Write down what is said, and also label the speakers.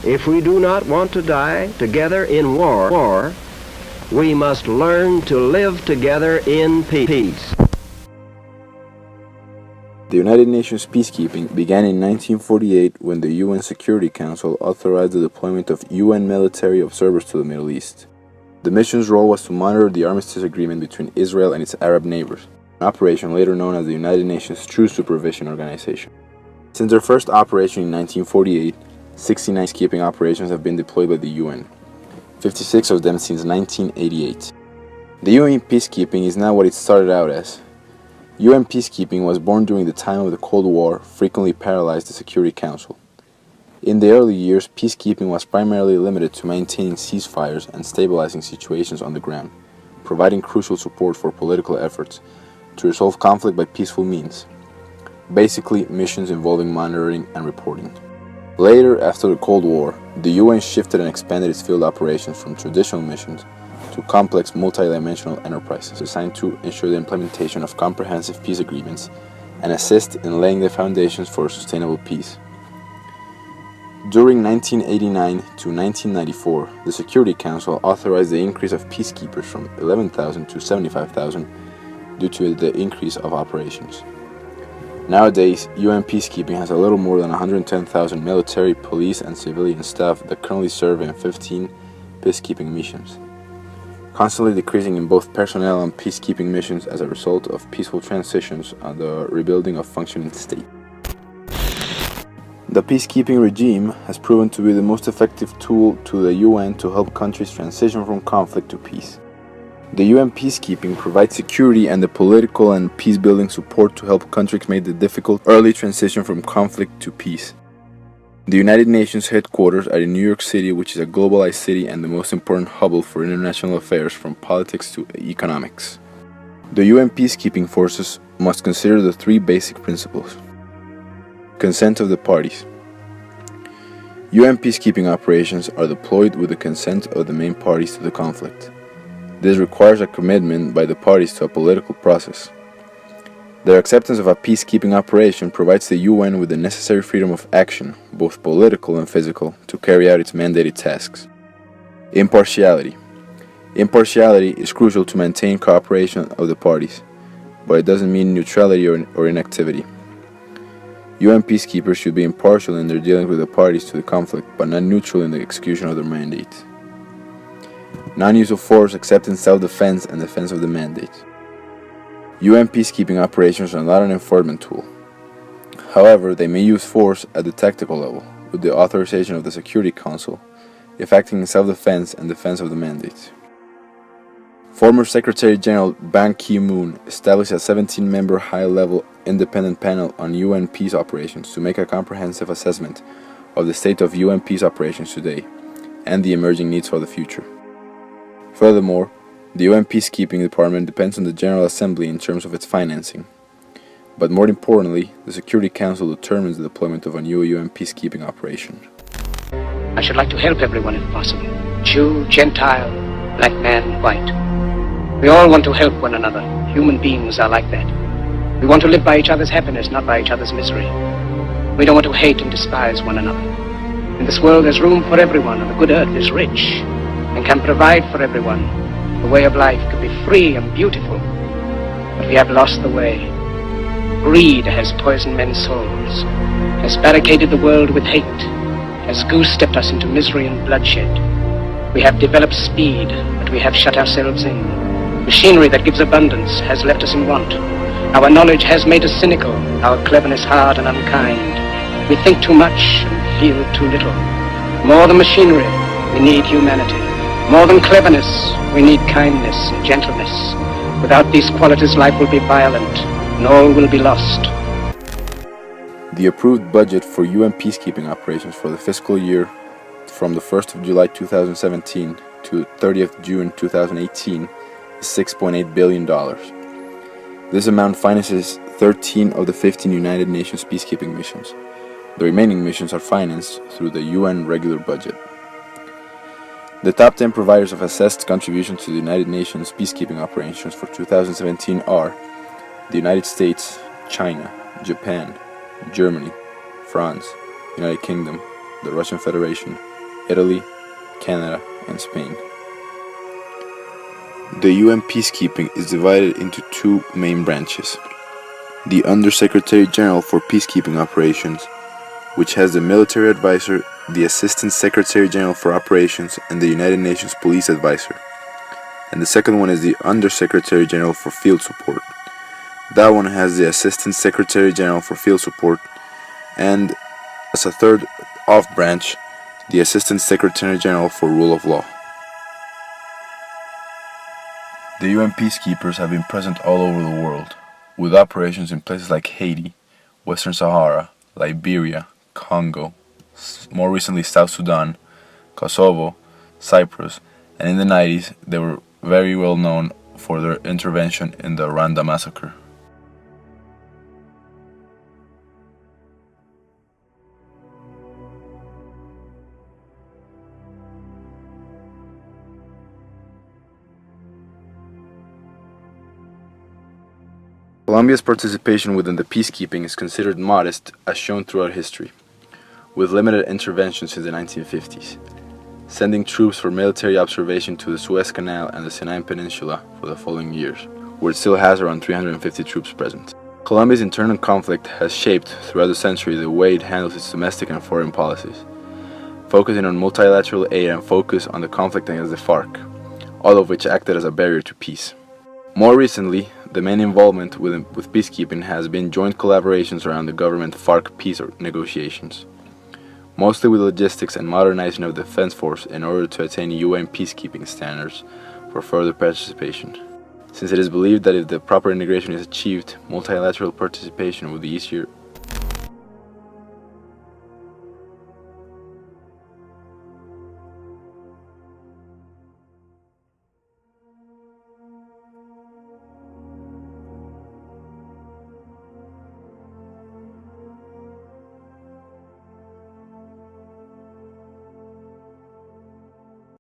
Speaker 1: If we do not want to die together in war, we must learn to live together in peace.
Speaker 2: The United Nations peacekeeping began in 1948 when the UN Security Council authorized the deployment of UN military observers to the Middle East. The mission's role was to monitor the armistice agreement between Israel and its Arab neighbors, an operation later known as the United Nations Truce Supervision Organization. Since their first operation in 1948, 69 peacekeeping operations have been deployed by the UN, 56 of them since 1988. The UN peacekeeping is now what it started out as. UN peacekeeping was born during the time of the Cold War, frequently paralyzed the Security Council. In the early years, peacekeeping was primarily limited to maintaining ceasefires and stabilizing situations on the ground, providing crucial support for political efforts to resolve conflict by peaceful means. Basically, missions involving monitoring and reporting. Later, after the Cold War, the UN shifted and expanded its field operations from traditional missions to complex multidimensional enterprises designed to ensure the implementation of comprehensive peace agreements and assist in laying the foundations for sustainable peace. During 1989 to 1994, the Security Council authorized the increase of peacekeepers from 11,000 to 75,000 due to the increase of operations. Nowadays, UN peacekeeping has a little more than 110,000 military, police, and civilian staff that currently serve in 15 peacekeeping missions, constantly decreasing in both personnel and peacekeeping missions as a result of peaceful transitions and the rebuilding of functioning state. The peacekeeping regime has proven to be the most effective tool to the UN to help countries transition from conflict to peace. The UN peacekeeping provides security and the political and peace-building support to help countries make the difficult early transition from conflict to peace. The United Nations headquarters are in New York City, which is a globalized city and the most important hub for international affairs from politics to economics. The UN peacekeeping forces must consider the three basic principles. Consent of the parties. UN peacekeeping operations are deployed with the consent of the main parties to the conflict. This requires a commitment by the parties to a political process. Their acceptance of a peacekeeping operation provides the UN with the necessary freedom of action, both political and physical, to carry out its mandated tasks. Impartiality. Impartiality is crucial to maintain cooperation of the parties, but it doesn't mean neutrality or inactivity. UN peacekeepers should be impartial in their dealings with the parties to the conflict, but not neutral in the execution of their mandate. Non-use of force except in self-defense and defense of the mandate. UN peacekeeping operations are not an enforcement tool. However, they may use force at the tactical level, with the authorization of the Security Council, if acting in self-defense and defense of the mandate. Former Secretary General Ban Ki-moon established a 17-member high-level independent panel on UN peace operations to make a comprehensive assessment of the state of UN peace operations today and the emerging needs for the future. Furthermore, the UN Peacekeeping Department depends on the General Assembly in terms of its financing. But more importantly, the Security Council determines the deployment of a new UN peacekeeping operation.
Speaker 3: I should like to help everyone if possible. Jew, Gentile, black man, white. We all want to help one another. Human beings are like that. We want to live by each other's happiness, not by each other's misery. We don't want to hate and despise one another. In this world there's room for everyone, and the good earth is rich and can provide for everyone. The way of life could be free and beautiful, but we have lost the way. Greed has poisoned men's souls, has barricaded the world with hate, has goose-stepped us into misery and bloodshed. We have developed speed, but we have shut ourselves in. Machinery that gives abundance has left us in want. Our knowledge has made us cynical, our cleverness hard and unkind. We think too much and feel too little. More than machinery, we need humanity. More than cleverness, we need kindness and gentleness. Without these qualities, life will be violent, and all will be lost.
Speaker 2: The approved budget for UN peacekeeping operations for the fiscal year from the 1st of July 2017 to 30th June 2018 $6.8 billion. This amount finances 13 of the 15 United Nations peacekeeping missions. The remaining missions are financed through the UN regular budget. The top 10 providers of assessed contribution to the United Nations peacekeeping operations for 2017 are the United States, China, Japan, Germany, France, United Kingdom, the Russian Federation, Italy, Canada, and Spain. The UN peacekeeping is divided into two main branches. The Under-Secretary General for Peacekeeping Operations, which has the military advisor, the Assistant Secretary General for Operations, and the United Nations Police Advisor. And the second one is the Under-Secretary General for Field Support. That one has the Assistant Secretary General for Field Support, and as a third off-branch, the Assistant Secretary General for Rule of Law. The UN peacekeepers have been present all over the world, with operations in places like Haiti, Western Sahara, Liberia, Congo, more recently South Sudan, Kosovo, Cyprus, and in the 90s they were very well known for their intervention in the Rwanda massacre. Colombia's participation within the peacekeeping is considered modest, as shown throughout history, with limited intervention since the 1950s, sending troops for military observation to the Suez Canal and the Sinai Peninsula for the following years, where it still has around 350 troops present. Colombia's internal conflict has shaped throughout the century the way it handles its domestic and foreign policies, focusing on multilateral aid and focus on the conflict against the FARC, all of which acted as a barrier to peace. More recently, the main involvement with peacekeeping has been joint collaborations around the government-FARC peace negotiations, mostly with logistics and modernizing of the defense force in order to attain UN peacekeeping standards for further participation. Since it is believed that if the proper integration is achieved, multilateral participation will be easier